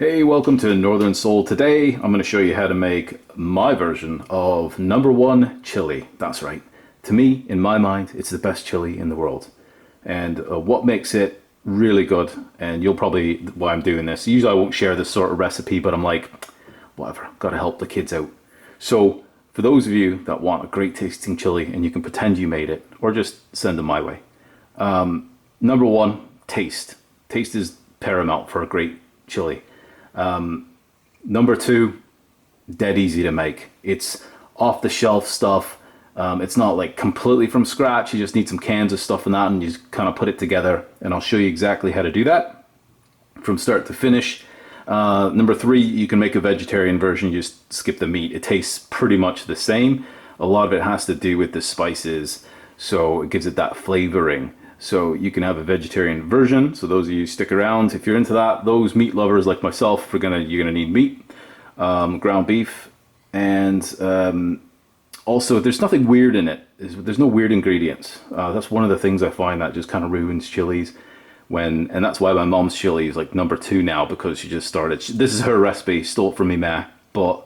Hey, welcome to Northern Soul. Today I'm going to show you how to make my version of number one chili. That's right. To me, in my mind, it's the best chili in the world. And what makes it really good, and you'll probably, why I'm doing this, usually I won't share this sort of recipe, but I'm like, whatever, got to help the kids out. So for those of you that want a great tasting chili and you can pretend you made it, or just send them my way. Number one, taste. Taste is paramount for a great chili. Number two, dead easy to make. It's off the shelf stuff. It's not like completely from scratch. You just need some cans of stuff and that, and you just kind of put it together. And I'll show you exactly how to do that from start to finish. Number three, you can make a vegetarian version. You just skip the meat. It tastes pretty much the same. A lot of it has to do with the spices, so it gives it that flavoring. So you can have a vegetarian version. So those of you stick around, if you're into that, those meat lovers like myself, you're gonna need meat, ground beef, and also there's nothing weird in it. There's no weird ingredients. That's one of the things I find that just kind of ruins chilies. And that's why my mom's chili is like number two now, because she just started. This is her recipe, stole it from me, ma. But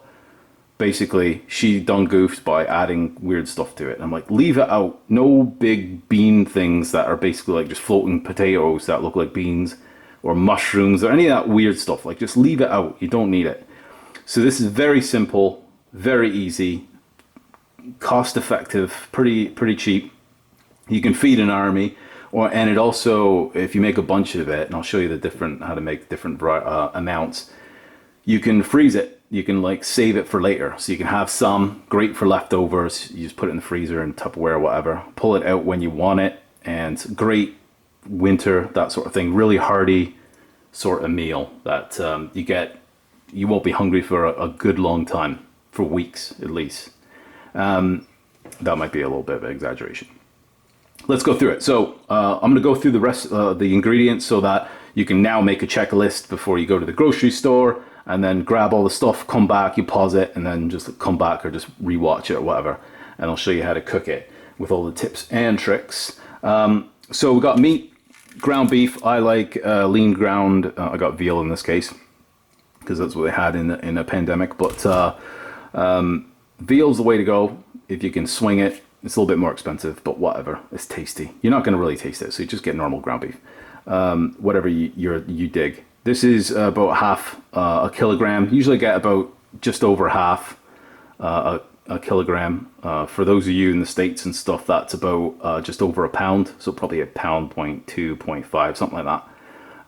basically, she done goofed by adding weird stuff to it. I'm like, leave it out. No big bean things that are basically like just floating potatoes that look like beans, or mushrooms, or any of that weird stuff. Like, just leave it out. You don't need it. So this is very simple, very easy, cost effective, pretty cheap. You can feed an army, and it also, if you make a bunch of it, and I'll show you how to make different amounts. You can freeze it. You can like save it for later, so you can have some, great for leftovers. You just put it in the freezer in Tupperware or whatever. Pull it out when you want it, and great winter, that sort of thing. Really hearty sort of meal that you won't be hungry for a good long time, for weeks at least. That might be a little bit of an exaggeration. Let's go through it. So I'm going to go through the rest of the ingredients so that you can now make a checklist before you go to the grocery store, and then grab all the stuff, come back, you pause it, and then just come back or just rewatch it or whatever. And I'll show you how to cook it with all the tips and tricks. So we got meat, ground beef. I like lean ground. I got veal in this case, because that's what they had in a pandemic. But veal's the way to go if you can swing it. It's a little bit more expensive, but whatever. It's tasty. You're not going to really taste it, so you just get normal ground beef. Whatever you dig. This is about half a kilogram. Usually get about just over half a kilogram. For those of you in the States and stuff, that's about just over a pound. So probably a pound, 0.2, 0.5, something like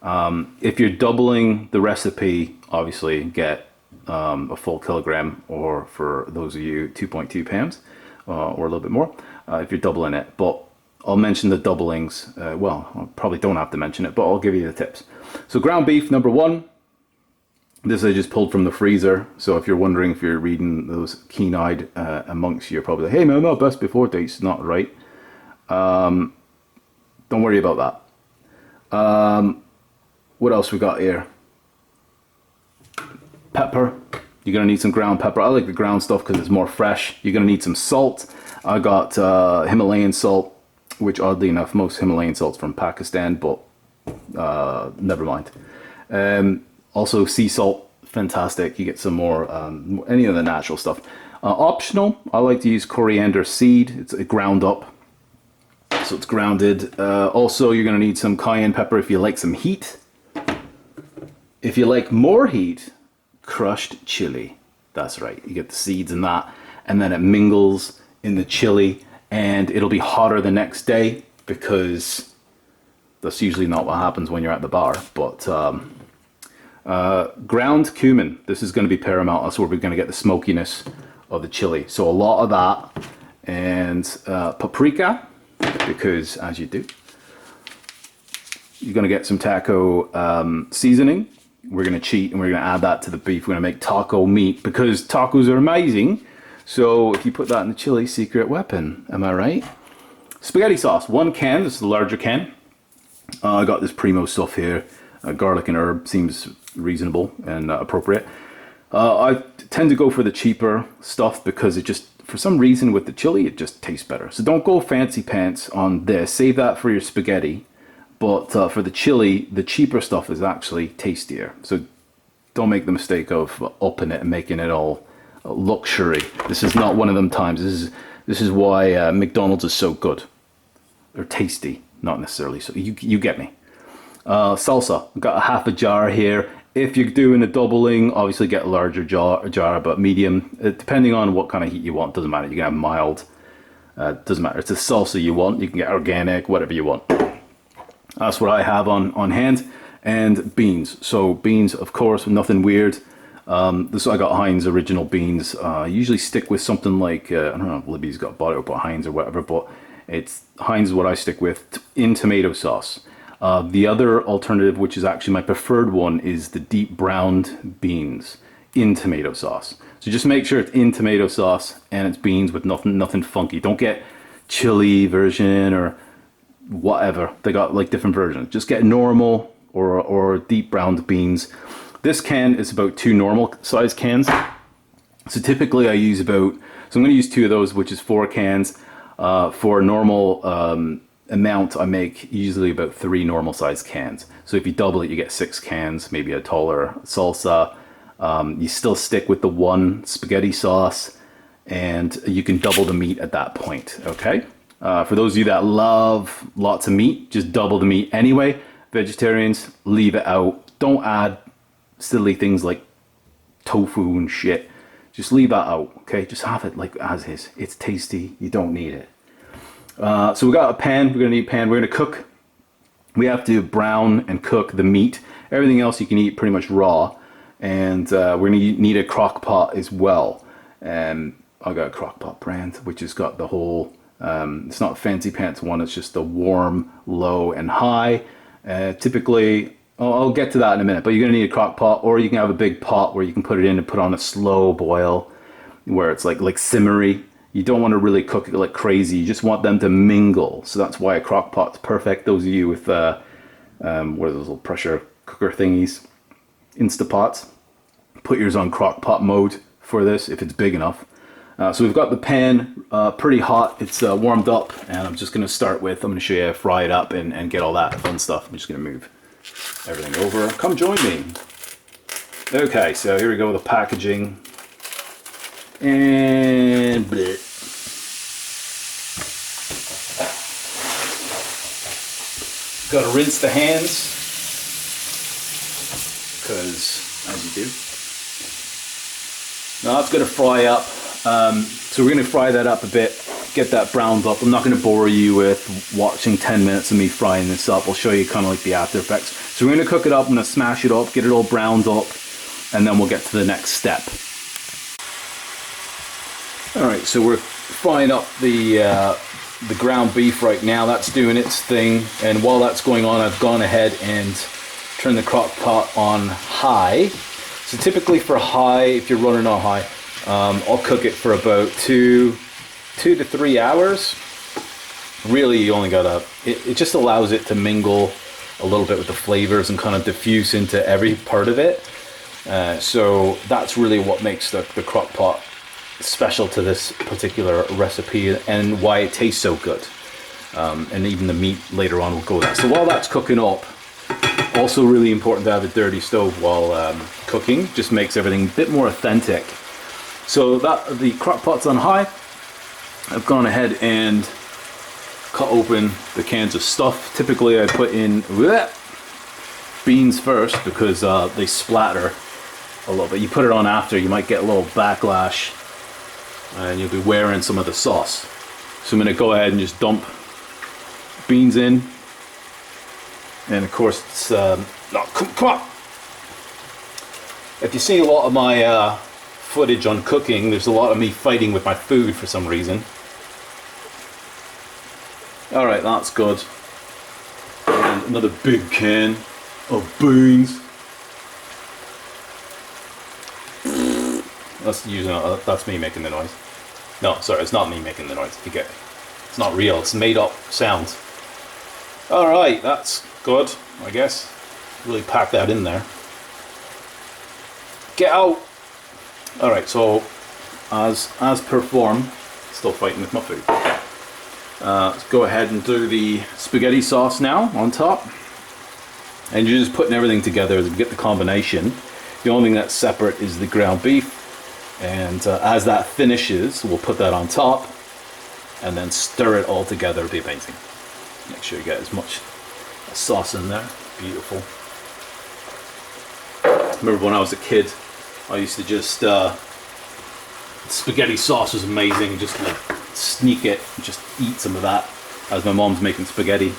that. If you're doubling the recipe, obviously get a full kilogram, or for those of you, 2.2 pounds, or a little bit more, if you're doubling it. But I'll mention the doublings. Well, I probably don't have to mention it, but I'll give you the tips. So ground beef, number one. This I just pulled from the freezer. So if you're wondering, if you're reading those keen-eyed amongst you, you're probably like, hey man, no, best before date's not right. Don't worry about that. What else we got here? Pepper. You're going to need some ground pepper. I like the ground stuff because it's more fresh. You're going to need some salt. I got Himalayan salt, which oddly enough, most Himalayan salt's from Pakistan, but never mind. Also sea salt, fantastic. You get some more, any of the natural stuff. Optional, I like to use coriander seed. It's ground up, so it's grounded. Also, you're going to need some cayenne pepper if you like some heat. If you like more heat, crushed chili. That's right, you get the seeds in that, and then it mingles in the chili, and it'll be hotter the next day, because that's usually not what happens when you're at the bar. But ground cumin, this is going to be paramount. That's where we're going to get the smokiness of the chili. So a lot of that, and paprika, because as you do, you're going to get some taco seasoning. We're going to cheat, and we're going to add that to the beef. We're going to make taco meat, because tacos are amazing. So if you put that in the chili, secret weapon, am I right? Spaghetti sauce, 1 can. This is the larger can. I got this Primo stuff here. Garlic and herb seems reasonable and appropriate. I tend to go for the cheaper stuff, because it just, for some reason with the chili, it just tastes better. So don't go fancy pants on this. Save that for your spaghetti. But for the chili, the cheaper stuff is actually tastier. So Don't make the mistake of upping it and making it all luxury. This is not one of them times. This is why McDonald's is so good. They're tasty, not necessarily. So you get me. Salsa. I've got a half a jar here. If you're doing a doubling, obviously get a larger jar, but medium. Depending on what kind of heat you want, doesn't matter. You can have mild. Doesn't matter. It's a salsa you want. You can get organic, whatever you want. That's what I have on hand. And beans. So beans, of course, nothing weird. This I got Heinz original beans. I usually stick with something like, I don't know if Libby's got bought it by Heinz or whatever, but it's Heinz is what I stick with in tomato sauce. The other alternative, which is actually my preferred one, is the deep browned beans in tomato sauce. So just make sure it's in tomato sauce and it's beans with nothing funky. Don't get chili version or whatever. They got like different versions. Just get normal or deep browned beans. This can is about 2 normal size cans. So typically I use so I'm going to use 2 of those, which is 4 cans. For a normal amount, I make usually about 3 normal size cans. So if you double it, you get 6 cans, maybe a taller salsa. You still stick with the 1 spaghetti sauce, and you can double the meat at that point, okay? For those of you that love lots of meat, just double the meat anyway. Vegetarians, leave it out. Don't add silly things like tofu and shit. Just leave that out, okay? Just have it like as is. It's tasty. You don't need it. So we got a pan. We're gonna need a pan. We're gonna cook. We have to brown and cook the meat. Everything else you can eat pretty much raw. And we're gonna need a crock pot as well. I got a crock pot brand, which has got the whole. It's not a fancy pants one. It's just the warm, low, and high. Typically, I'll get to that in a minute. But you're gonna need a crock pot, or you can have a big pot where you can put it in and put on a slow boil, where it's like simmery. You don't want to really cook it like crazy. You just want them to mingle. So that's why a crock pot's perfect. Those of you with what are those little pressure cooker thingies, instapots, put yours on crock pot mode for this if it's big enough. So we've got the pan pretty hot. It's warmed up, and I'm just going to start with. I'm going to show you how to fry it up and get all that fun stuff. I'm just going to move everything over. Come join me. Okay, so here we go with the packaging. And bleh. Got to rinse the hands, because as you do. Now that's going to fry up. So we're going to fry that up a bit, get that browned up. I'm not going to bore you with watching 10 minutes of me frying this up. I'll show you kind of like the after effects. So we're going to cook it up. I'm going to smash it up, get it all browned up, and then we'll get to the next step. Alright, so we're frying up the ground beef right now. That's doing its thing, and while that's going on, I've gone ahead and turned the crock pot on high. So typically for high, if you're running on high, I'll cook it for about 2 to 3 hours. Really, you only gotta, it just allows it to mingle a little bit with the flavors and kind of diffuse into every part of it. So that's really what makes the crock pot special to this particular recipe and why it tastes so good. And even the meat later on will go there. So while that's cooking up, also really important to have a dirty stove while cooking. Just makes everything a bit more authentic. So that the crock pot's on high. I've gone ahead and cut open the cans of stuff. Typically I put in beans first because they splatter a little bit. You put it on after, you might get a little backlash and you'll be wearing some of the sauce. So I'm going to go ahead and just dump beans in. And of course it's, no, come on! If you see a lot of my footage on cooking, there's a lot of me fighting with my food for some reason. Alright, that's good. And another big can of beans. That's me making the noise. No, sorry, it's not me making the noise. You get it. It's not real, it's made up sounds. Alright, that's good, I guess. Really pack that in there. Get out! Alright, so as per form, still fighting with my food. Let's go ahead and do the spaghetti sauce now on top. And you're just putting everything together to get the combination. The only thing that's separate is the ground beef. And as that finishes, we'll put that on top and then stir it all together. It'll be amazing. Make sure you get as much sauce in there. Beautiful. Remember when I was a kid, I used to just, spaghetti sauce was amazing. Just like sneak it, just eat some of that as my mom's making spaghetti,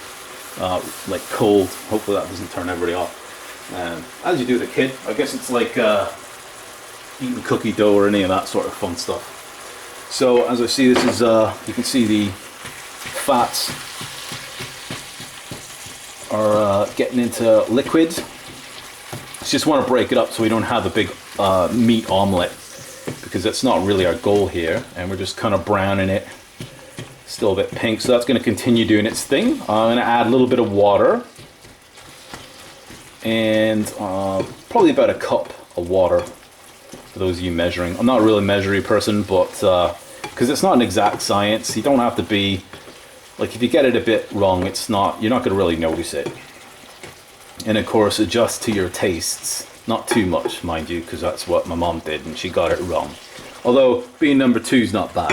like cold. Hopefully that doesn't turn everybody off. As you do as a kid, I guess it's like eating cookie dough or any of that sort of fun stuff. So as I see, this is, you can see the fats are getting into liquid. Just want to break it up so we don't have a big meat omelette, because that's not really our goal here, and we're just kind of browning it. Still a bit pink, so that's going to continue doing its thing. I'm going to add a little bit of water, and probably about a cup of water for those of you measuring. I'm not really a measuring person, but because it's not an exact science, you don't have to be, like, if you get it a bit wrong, it's not, you're not going to really notice it. And of course, adjust to your tastes. Not too much, mind you, because that's what my mom did and she got it wrong. Although being number 2 is not bad.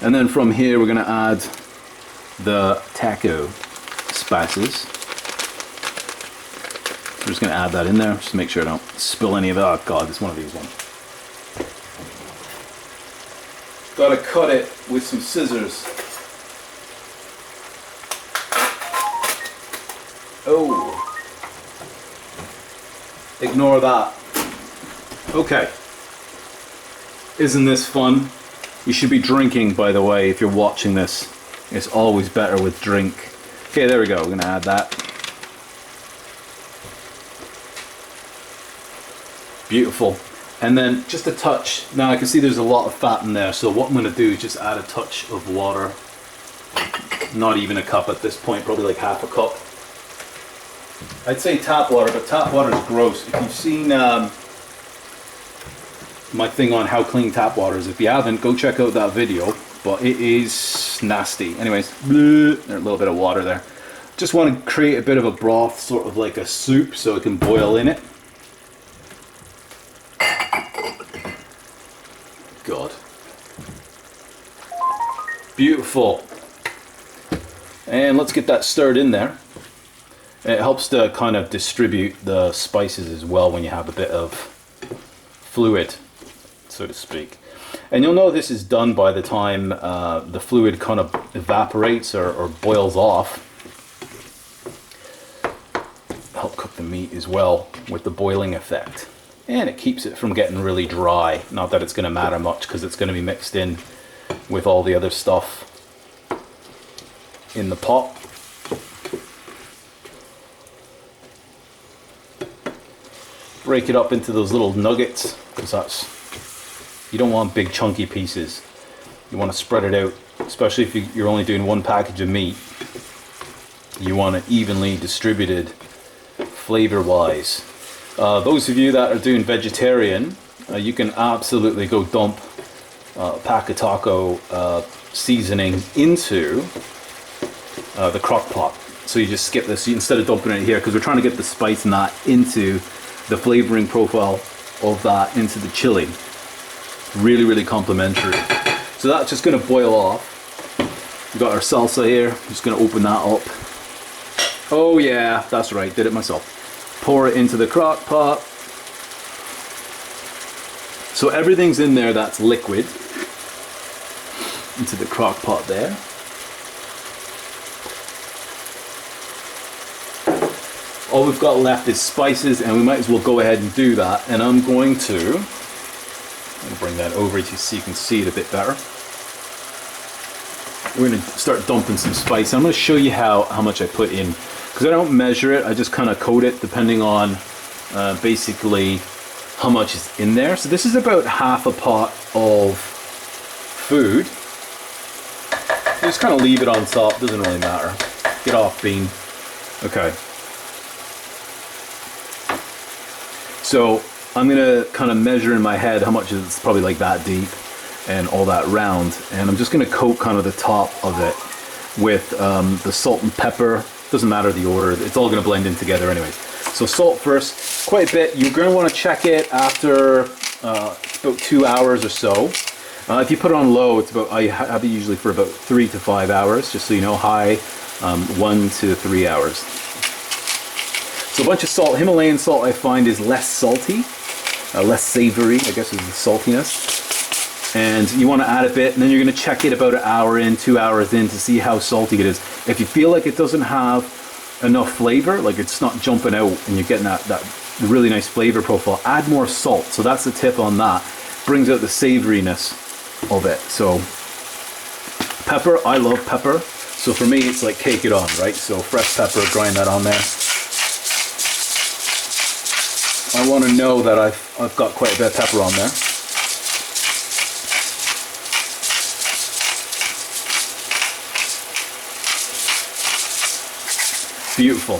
And then from here we're going to add the taco spices. I'm just going to add that in there, just to make sure I don't spill any of it. Oh god, it's one of these ones. Got to cut it with some scissors. Oh, ignore that. Okay, isn't this fun? You should be drinking, by the way, if you're watching this. It's always better with drink. Okay, there we go. We're gonna add that. Beautiful. And then just a touch. Now I can see there's a lot of fat in there, so what I'm gonna do is just add a touch of water. Not even a cup at this point, probably like half a cup. I'd say tap water, but tap water is gross. If you've seen my thing on how clean tap water is, if you haven't, go check out that video, but it is nasty. Anyways, there's a little bit of water there. Just want to create a bit of a broth, sort of like a soup, so it can boil in it. God. Beautiful. And let's get that stirred in there. It helps to kind of distribute the spices as well when you have a bit of fluid, so to speak. And you'll know this is done by the time the fluid kind of evaporates or boils off. Help cook the meat as well with the boiling effect. And it keeps it from getting really dry. Not that it's going to matter much, because it's going to be mixed in with all the other stuff in the pot. Break it up into those little nuggets, because you don't want big chunky pieces. You want to spread it out, especially if you're only doing one package of meat. You want it evenly distributed flavor wise. Those of you that are doing vegetarian, you can absolutely go dump a pack of taco seasoning into the crock pot. So you just skip this instead of dumping it here, because we're trying to get the spice and that into the flavoring profile of that into the chili. Really, really complimentary. So that's just going to boil off. We've got our salsa here. I'm just going to open that up. Oh yeah, that's right, did it myself. Pour it into the crock pot. So everything's in there that's liquid. Into the crock pot there. All we've got left is spices, and we might as well go ahead and do that. And I'm going to bring that over so you can see it a bit better. We're going to start dumping some spice. I'm going to show you how much I put in, because I don't measure it. I just kind of coat it depending on basically how much is in there. So this is about half a pot of food. Just kind of leave it on top. Doesn't really matter. Get off bean. Okay. So I'm gonna kind of measure in my head how much is probably like that deep and all that round, and I'm just gonna coat kind of the top of it with the salt and pepper Doesn't matter the order, it's all going to blend in together anyways. So salt first, quite a bit. You're going to want to check it after about 2 hours or so. If you put it on low, it's about, I have it usually for about 3 to 5 hours, just so you know. High, 1 to 3 hours. So a bunch of salt. Himalayan salt I find is less salty, less savory, I guess is the saltiness. And you want to add a bit, and then you're going to check it about an hour in, 2 hours in, to see how salty it is. If you feel like it doesn't have enough flavor, like it's not jumping out and you're getting that really nice flavor profile, add more salt. So that's the tip on that. Brings out the savoriness of it. So pepper, I love pepper. So for me, it's like cake it on, right? So fresh pepper, grind that on there. I want to know that I've got quite a bit of pepper on there. Beautiful.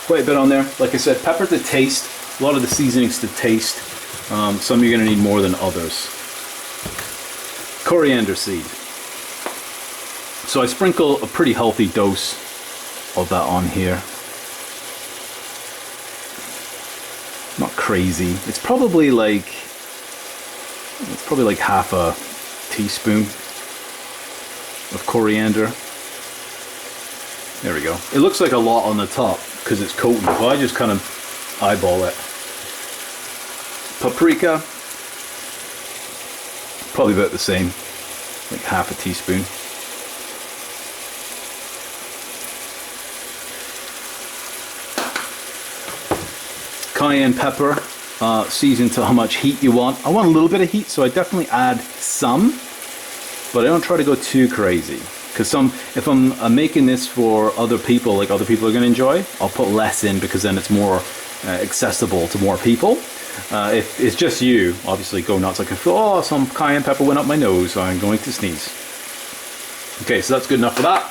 Quite a bit on there. Like I said, pepper to taste. A lot of the seasonings to taste. Some you're going to need more than others. Coriander seed. So I sprinkle a pretty healthy dose of that on here. Not crazy. It's probably like half a teaspoon of coriander. There we go. It looks like a lot on the top because it's coated, so I just kind of eyeball it. Paprika, probably about the same, like half a teaspoon. Cayenne pepper, seasoned to how much heat you want. I want a little bit of heat, so I definitely add some, but I don't try to go too crazy. Because if I'm making this for other people, like other people are going to enjoy, I'll put less in because then it's more accessible to more people. If it's just you, obviously go nuts. Like, oh, some cayenne pepper went up my nose, so I'm going to sneeze. Okay, so that's good enough for that.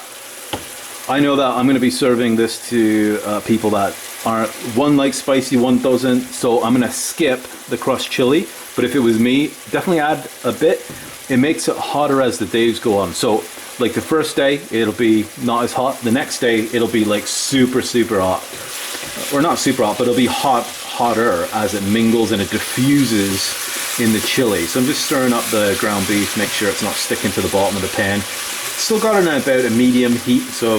I know that I'm going to be serving this to people that aren't, one likes spicy, one doesn't, so I'm going to skip the crushed chili. But if it was me, definitely add a bit. It makes it hotter as the days go on. So like the first day, it'll be not as hot. The next day, it'll be like super, super hot. Or not super hot, but it'll be hotter as it mingles and it diffuses in the chili. So I'm just stirring up the ground beef, make sure it's not sticking to the bottom of the pan. Still got it at about a medium heat, so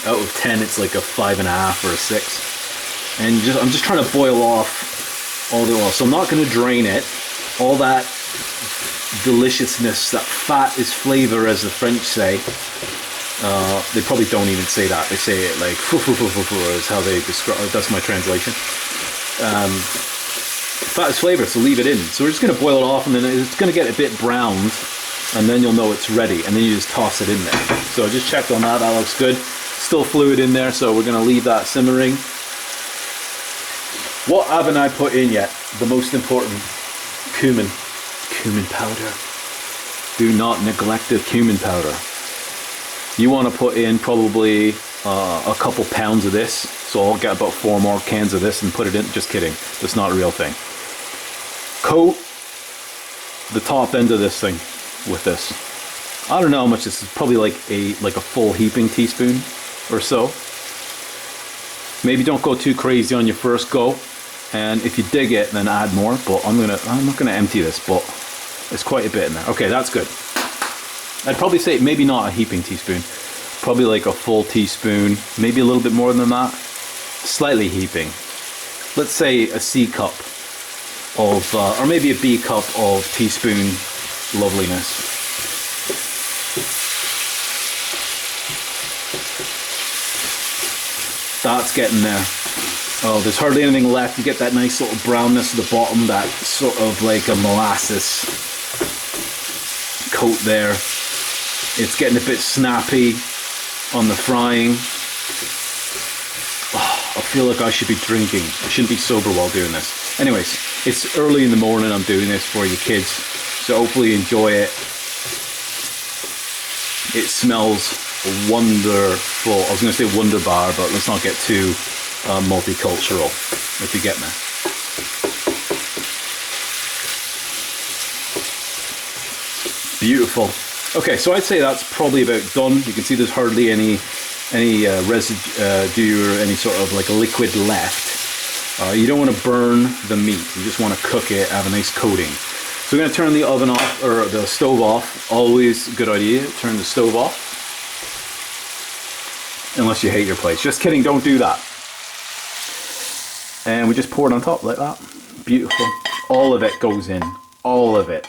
out of 10, it's like a 5.5 or a 6. And I'm just trying to boil off all the oil. So I'm not going to drain it. All that deliciousness, that fat is flavor, as the French say. They probably don't even say that. They say it like foo foo foo foo foo is how they describe. That's my translation. Fat is flavor, so leave it in. So we're just going to boil it off, and then it's going to get a bit browned, and then you'll know it's ready, and then you just toss it in there. So I just checked on that. That looks good. Still fluid in there, so we're going to leave that simmering. What haven't I put in yet? The most important, cumin. Cumin powder. Do not neglect the cumin powder. You want to put in probably a couple pounds of this. So I'll get about 4 more cans of this and put it in. Just kidding. That's not a real thing. Coat the top end of this thing with this. I don't know how much this is. Probably like a full heaping teaspoon or so. Maybe don't go too crazy on your first go. And if you dig it, then add more. But I'm not gonna empty this, but it's quite a bit in there. Okay, that's good. I'd probably say maybe not a heaping teaspoon, probably like a full teaspoon, maybe a little bit more than that. Slightly heaping. Let's say a C cup of, or maybe a B cup of teaspoon loveliness. That's getting there. Oh, there's hardly anything left. You get that nice little brownness at the bottom, that sort of like a molasses coat there. It's getting a bit snappy on the frying. Oh, I feel like I should be drinking. I shouldn't be sober while doing this. Anyways, it's early in the morning. I'm doing this for you kids, so hopefully you enjoy it. It smells wonderful. I was going to say wonder bar, but let's not get too multicultural, if you get me. Beautiful. Okay, so I'd say that's probably about done. You can see there's hardly any residue or any sort of like liquid left. You don't want to burn the meat. You just want to cook it, have a nice coating. So we're going to turn the oven off, or the stove off. Always a good idea, turn the stove off. Unless you hate your place. Just kidding, don't do that. And we just pour it on top like that. Beautiful. All of it goes in. All of it.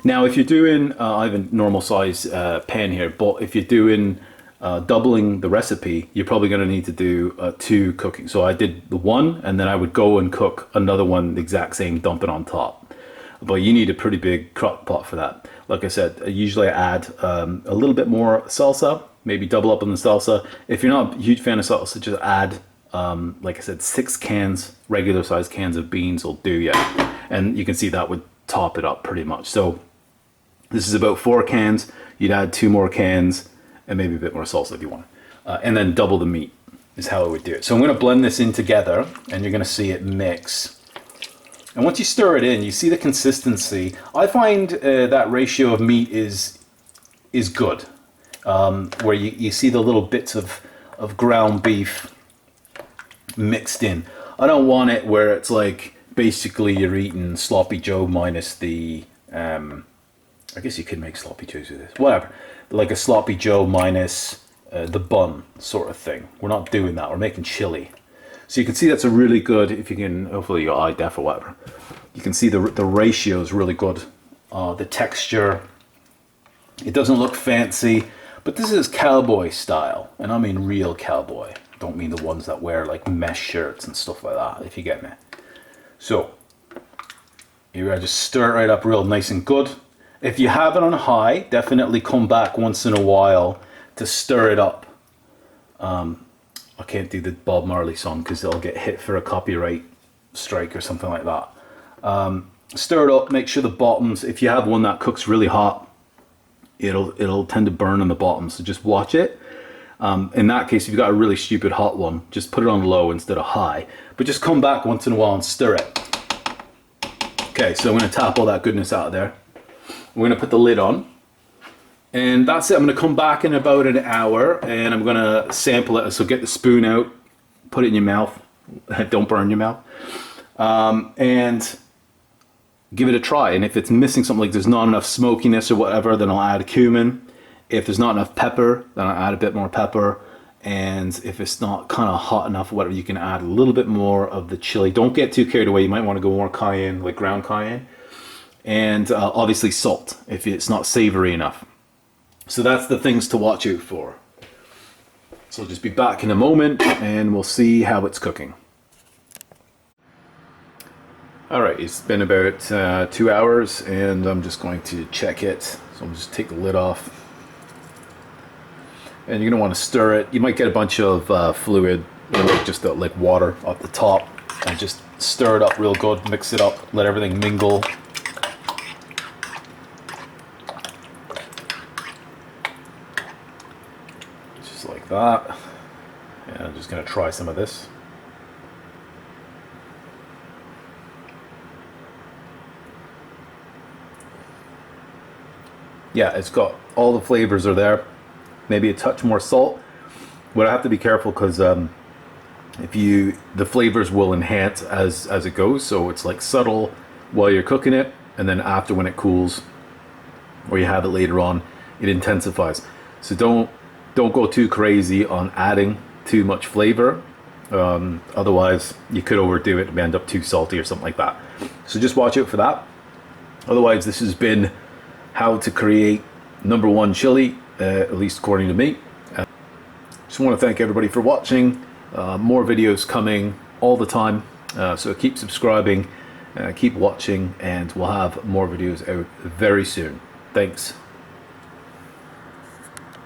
Now if you're doing, I have a normal size pan here, but if you're doing doubling the recipe, you're probably going to need to do 2 cooking. So I did the 1, and then I would go and cook another one the exact same, dump it on top. But you need a pretty big crock pot for that. Like I said, usually I add a little bit more salsa, maybe double up on the salsa. If you're not a huge fan of salsa, just add, like I said, 6 cans, regular size cans of beans will do you. And you can see that would top it up pretty much. So this is about 4 cans. You'd add 2 more cans and maybe a bit more salsa if you want. And then double the meat is how I would do it. So I'm going to blend this in together, and you're going to see it mix. And once you stir it in, you see the consistency. I find that ratio of meat is good, where you see the little bits of ground beef mixed in. I don't want it where it's like basically you're eating sloppy Joe minus the I guess you could make sloppy joes with this, whatever, like a sloppy Joe minus the bun sort of thing. We're not doing that. We're making chili. So you can see that's a really good, if you can, hopefully your eye def or whatever, you can see the ratio is really good. The texture, it doesn't look fancy, but this is cowboy style, and I mean real cowboy. Don't mean the ones that wear like mesh shirts and stuff like that, if you get me. So you're gonna just stir it right up real nice and good. If you have it on high, definitely come back once in a while to stir it up. I can't do the Bob Marley song because it'll get hit for a copyright strike or something like that. Stir it up, make sure the bottoms, if you have one that cooks really hot, it'll tend to burn on the bottom, so just watch it. In that case, if you've got a really stupid hot one, just put it on low instead of high. But just come back once in a while and stir it. Okay, so I'm going to tap all that goodness out of there. We're going to put the lid on. And that's it. I'm going to come back in about an hour, and I'm going to sample it. So get the spoon out, put it in your mouth. Don't burn your mouth. And give it a try. And if it's missing something, like there's not enough smokiness or whatever, then I'll add cumin. If there's not enough pepper, then I'll add a bit more pepper. And if it's not kind of hot enough or whatever, you can add a little bit more of the chili. Don't get too carried away. You might want to go more cayenne, like ground cayenne. And obviously salt, if it's not savory enough. So that's the things to watch out for. So I'll just be back in a moment, and we'll see how it's cooking. Alright, it's been about 2 hours, and I'm just going to check it. So I'm just take the lid off. And you're going to want to stir it. You might get a bunch of fluid, or like just like water off the top, and just stir it up real good, mix it up, let everything mingle. Just like that. And I'm just going to try some of this. Yeah, it's got all the flavors are there. Maybe a touch more salt. But I have to be careful because the flavors will enhance as it goes. So it's like subtle while you're cooking it, and then after, when it cools, or you have it later on, it intensifies. So don't go too crazy on adding too much flavor. Otherwise, you could overdo it and end up too salty or something like that. So just watch out for that. Otherwise, this has been how to create #1 chili, at least according to me. Just want to thank everybody for watching. More videos coming all the time, so keep subscribing, keep watching, and we'll have more videos out very soon. Thanks.